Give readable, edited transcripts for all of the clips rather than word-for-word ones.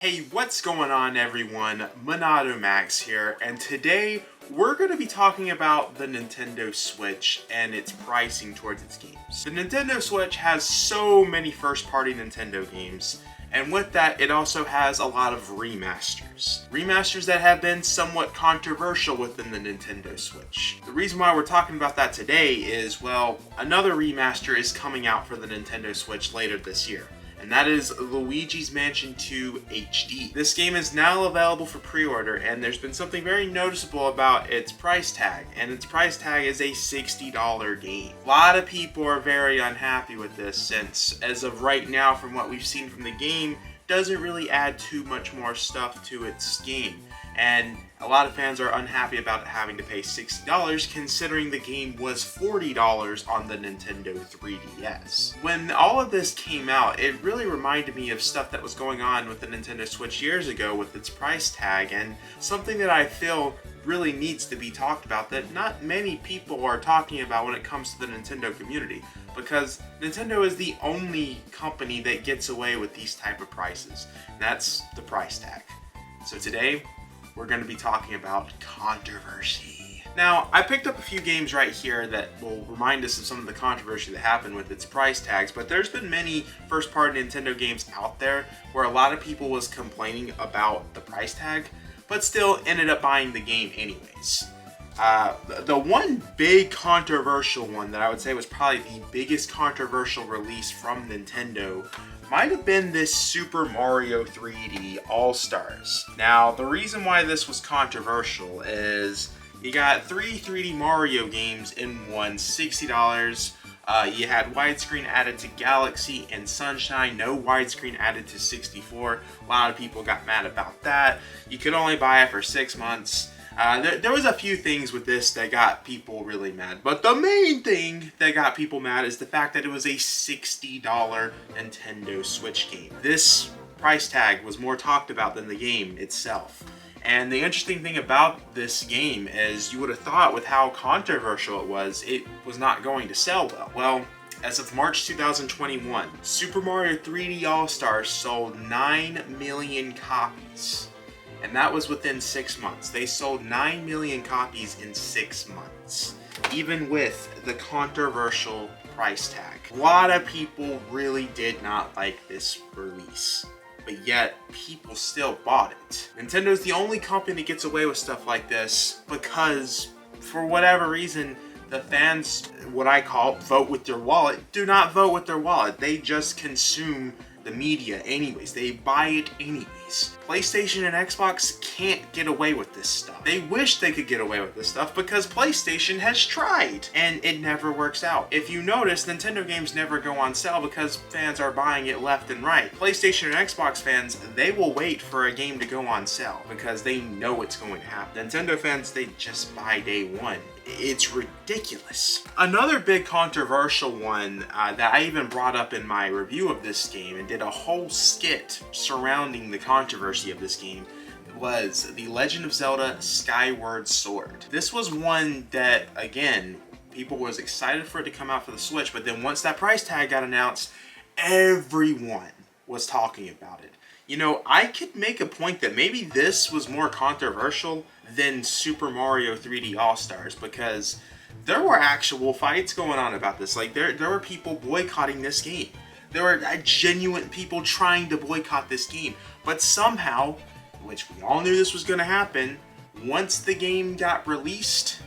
Hey, what's going on everyone? MONADO Max here, and today we're going to be talking about the Nintendo Switch and its pricing towards its games. The Nintendo Switch has so many first-party Nintendo games, and with that it also has a lot of remasters. Remasters that have been somewhat controversial within the Nintendo Switch. The reason why we're talking about that today is, well, another remaster is coming out for the Nintendo Switch later this year. And that is Luigis Mansion 2 HD. This game is now available for pre-order, and there's been something very noticeable about its price tag, and its price tag is a $60 game. A lot of people are very unhappy with this since, as of right now, from what we've seen from the game, doesn't really add too much more stuff to its game. And a lot of fans are unhappy about having to pay $60 considering the game was $40 on the Nintendo 3DS. When all of this came out, it really reminded me of stuff that was going on with the Nintendo Switch years ago with its price tag, and something that I feel really needs to be talked about that not many people are talking about when it comes to the Nintendo community, because Nintendo is the only company that gets away with these type of prices, and that's the price tag. So today, we're going to be talking about controversy. Now, I picked up a few games right here that will remind us of some of the controversy that happened with its price tags, but there's been many first-party Nintendo games out there where a lot of people was complaining about the price tag, but still ended up buying the game anyways. The one big controversial one that I would say was probably the biggest controversial release from Nintendo might have been this Super Mario 3D All-Stars. Now, the reason why this was controversial is you got three 3D Mario games in one, $60. You had widescreen added to Galaxy and Sunshine, no widescreen added to 64. A lot of people got mad about that. You could only buy it for 6 months. There was a few things with this that got people really mad, but the main thing that got people mad is the fact that it was a $60 Nintendo Switch game. This price tag was more talked about than the game itself. And the interesting thing about this game is you would have thought with how controversial it was not going to sell well. Well, as of March 2021, Super Mario 3D All-Stars sold 9 million copies. And that was within 6 months. They sold 9 million copies in 6 months, even with the controversial price tag. A lot of people really did not like this release, but yet people still bought it. Nintendo's the only company that gets away with stuff like this because, for whatever reason, the fans, what I call vote with their wallet, do not vote with their wallet. They just consume the media anyways. They buy it anyways. PlayStation and Xbox can't get away with this stuff. They wish they could get away with this stuff because PlayStation has tried and it never works out. If you notice, Nintendo games never go on sale because fans are buying it left and right. PlayStation and Xbox fans, they will wait for a game to go on sale because they know it's going to happen. Nintendo fans, they just buy day one. It's ridiculous. Another big controversial one that I even brought up in my review of this game and did a whole skit surrounding the controversy of this game was The Legend of Zelda Skyward Sword. This was one that, again, people was excited for it to come out for the Switch, but then once that price tag got announced, everyone was talking about it. You know, I could make a point that maybe this was more controversial than Super Mario 3D All-Stars because there were actual fights going on about this. Like, there were people boycotting this game. There were genuine people trying to boycott this game. But somehow, which we all knew this was going to happen, once the game got released,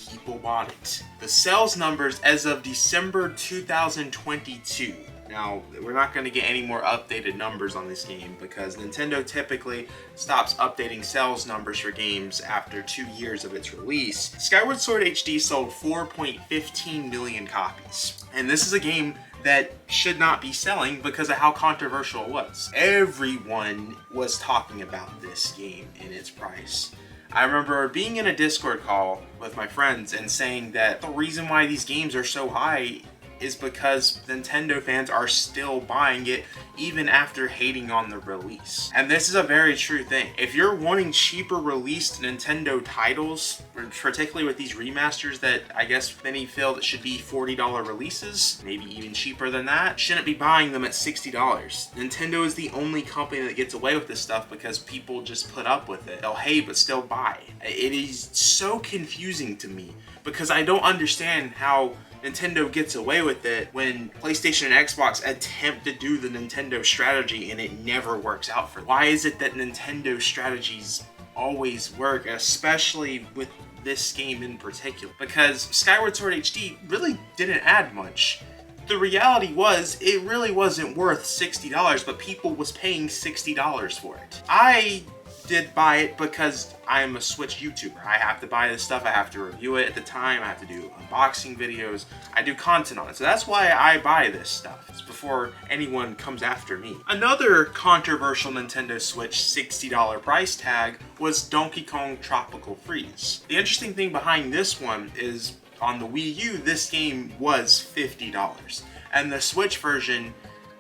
people bought it. The sales numbers as of December 2022. Now, we're not going to get any more updated numbers on this game because Nintendo typically stops updating sales numbers for games after 2 years of its release. Skyward Sword HD sold 4.15 million copies. And this is a game that should not be selling because of how controversial it was. Everyone was talking about this game and its price. I remember being in a Discord call with my friends and saying that the reason why these games are so high is because Nintendo fans are still buying it even after hating on the release. And this is a very true thing. If you're wanting cheaper released Nintendo titles, particularly with these remasters that I guess many feel that should be $40 releases, maybe even cheaper than that, shouldn't be buying them at $60. Nintendo is the only company that gets away with this stuff because people just put up with it. They'll hate but still buy. It is so confusing to me because I don't understand how Nintendo gets away with it when PlayStation and Xbox attempt to do the Nintendo strategy and it never works out for them. Why is it that Nintendo strategies always work, especially with this game in particular? Because Skyward Sword HD really didn't add much. The reality was, it really wasn't worth $60, but people was paying $60 for it. I did buy it because I'm a Switch YouTuber. I have to buy this stuff, I have to review it at the time, I have to do unboxing videos, I do content on it. So that's why I buy this stuff. It's before anyone comes after me. Another controversial Nintendo Switch $60 price tag was Donkey Kong Tropical Freeze. The interesting thing behind this one is on the Wii U, this game was $50. And the Switch version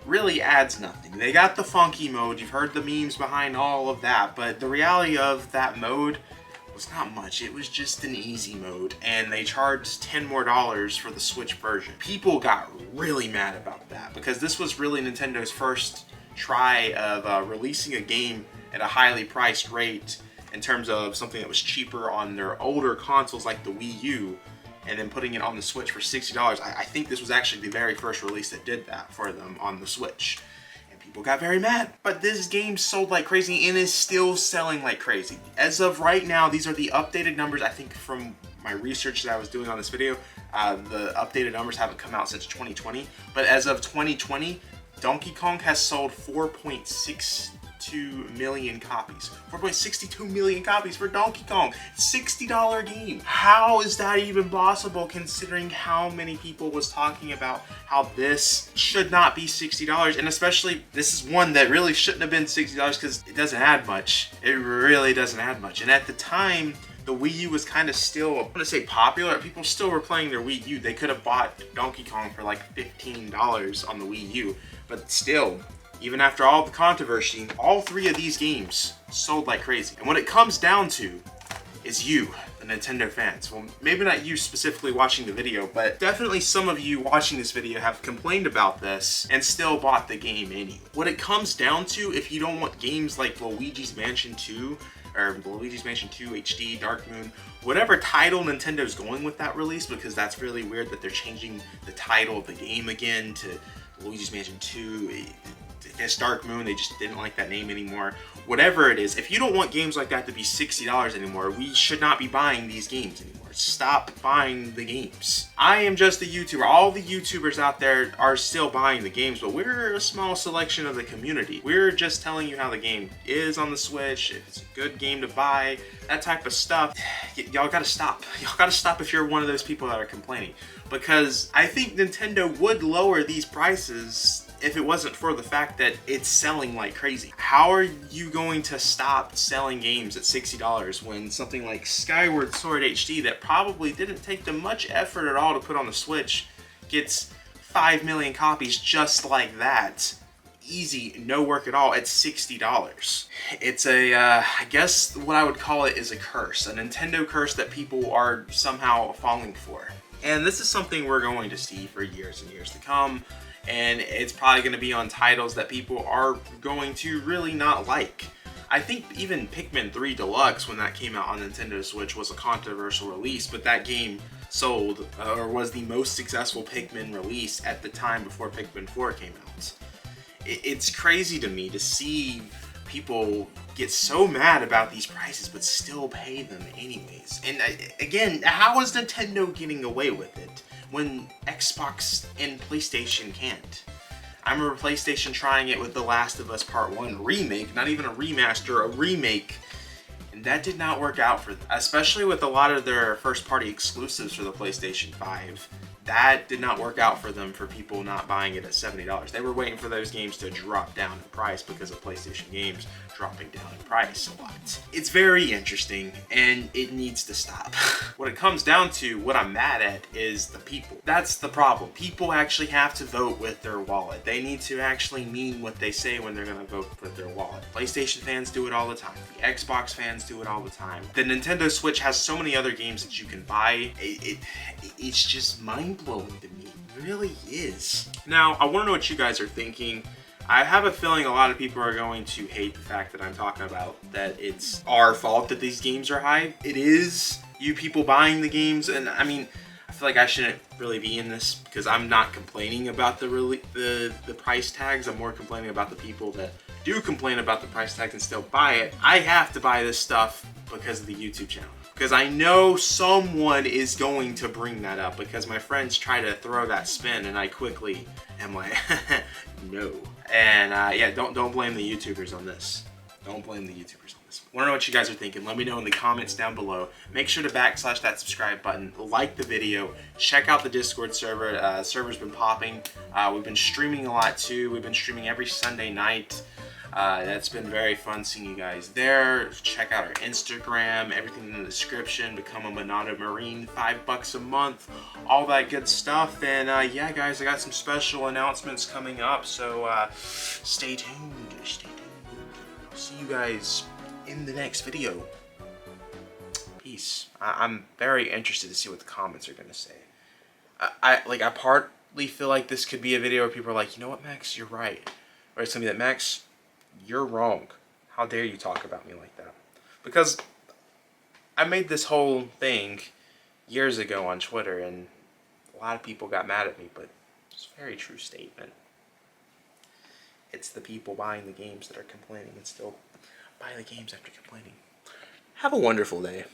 really adds nothing. They got the funky mode, you've heard the memes behind all of that, but the reality of that mode was not much. It was just an easy mode, and they charged $10 more for the Switch version. People got really mad about that because this was really Nintendo's first try of releasing a game at a highly priced rate in terms of something that was cheaper on their older consoles like the Wii U, and then putting it on the Switch for $60. I think this was actually the very first release that did that for them on the Switch. And people got very mad. But this game sold like crazy and is still selling like crazy. As of right now, these are the updated numbers, I think from my research that I was doing on this video. The updated numbers haven't come out since 2020. But as of 2020, Donkey Kong has sold 4.62 million copies. 4.62 million copies for Donkey Kong. $60 game. How is that even possible considering how many people was talking about how this should not be $60, and especially this is one that really shouldn't have been $60 because it doesn't add much. It really doesn't add much. And at the time, the Wii U was kind of still, I want to say popular. People still were playing their Wii U. They could have bought Donkey Kong for like $15 on the Wii U, but still, even after all the controversy, all three of these games sold like crazy. And what it comes down to is you, the Nintendo fans. Well, maybe not you specifically watching the video, but definitely some of you watching this video have complained about this and still bought the game anyway. What it comes down to, if you don't want games like Luigi's Mansion 2, or Luigi's Mansion 2 HD, Dark Moon, whatever title Nintendo's going with that release, because that's really weird that they're changing the title of the game again to Luigi's Mansion 2. I guess Dark Moon, they just didn't like that name anymore. Whatever it is, if you don't want games like that to be $60 anymore, we should not be buying these games anymore. Stop buying the games. I am just a YouTuber. All the YouTubers out there are still buying the games, but we're a small selection of the community. We're just telling you how the game is on the Switch, if it's a good game to buy, that type of stuff. Y'all gotta stop. Y'all gotta stop if you're one of those people that are complaining. Because I think Nintendo would lower these prices if it wasn't for the fact that it's selling like crazy. How are you going to stop selling games at $60 when something like Skyward Sword HD that probably didn't take them much effort at all to put on the Switch gets 5 million copies just like that? Easy, no work at all at $60. It's a, I guess what I would call it is a curse, a Nintendo curse that people are somehow falling for. And this is something we're going to see for years and years to come. And it's probably going to be on titles that people are going to really not like. I think even Pikmin 3 Deluxe, when that came out on Nintendo Switch, was a controversial release, but that game sold, or was the most successful Pikmin release at the time before Pikmin 4 came out. It's crazy to me to see people get so mad about these prices but still pay them anyways. And again, how is Nintendo getting away with it when Xbox and PlayStation can't? I remember PlayStation trying it with The Last of Us Part 1 remake, not even a remaster, a remake, and that did not work out for them. Especially with a lot of their first party exclusives for the PlayStation 5 that did not work out for them, for people not buying it at $70. They were waiting for those games to drop down in price because of PlayStation games dropping down in price a lot. It's very interesting, and it needs to stop. What it comes down to, what I'm mad at, is the people. That's the problem. People actually have to vote with their wallet. They need to actually mean what they say when they're gonna vote with their wallet. PlayStation fans do it all the time. The Xbox fans do it all the time. The Nintendo Switch has so many other games that you can buy. It's just mind-blowing to me. It really is. Now, I wanna know what you guys are thinking. I have a feeling a lot of people are going to hate the fact that I'm talking about that it's our fault that these games are high. It is you people buying the games, and I mean, I feel like I shouldn't really be in this because I'm not complaining about the price tags. I'm more complaining about the people that do complain about the price tags and still buy it. I have to buy this stuff because of the YouTube channel. Because I know someone is going to bring that up, because my friends try to throw that spin and I quickly am like, no. And yeah, don't blame the YouTubers on this. Don't blame the YouTubers on this. I want to know what you guys are thinking. Let me know in the comments down below. Make sure to backslash that subscribe button. Like the video. Check out the Discord server. Server's been popping. We've been streaming a lot too. We've been streaming every Sunday night. That's been very fun seeing you guys there. Check out our Instagram, everything in the description. Become a MONADO Marine, $5 a month, all that good stuff. And yeah, guys, I got some special announcements coming up, so stay tuned. Stay tuned. I'll see you guys in the next video. Peace. I'm very interested to see what the comments are gonna say. I partly feel like this could be a video where people are like, you know what, Max, you're right. Or it's gonna be that, Max, you're wrong. How dare you talk about me like that? Because I made this whole thing years ago on Twitter, and a lot of people got mad at me, but it's a very true statement. It's the people buying the games that are complaining and still buy the games after complaining. Have a wonderful day.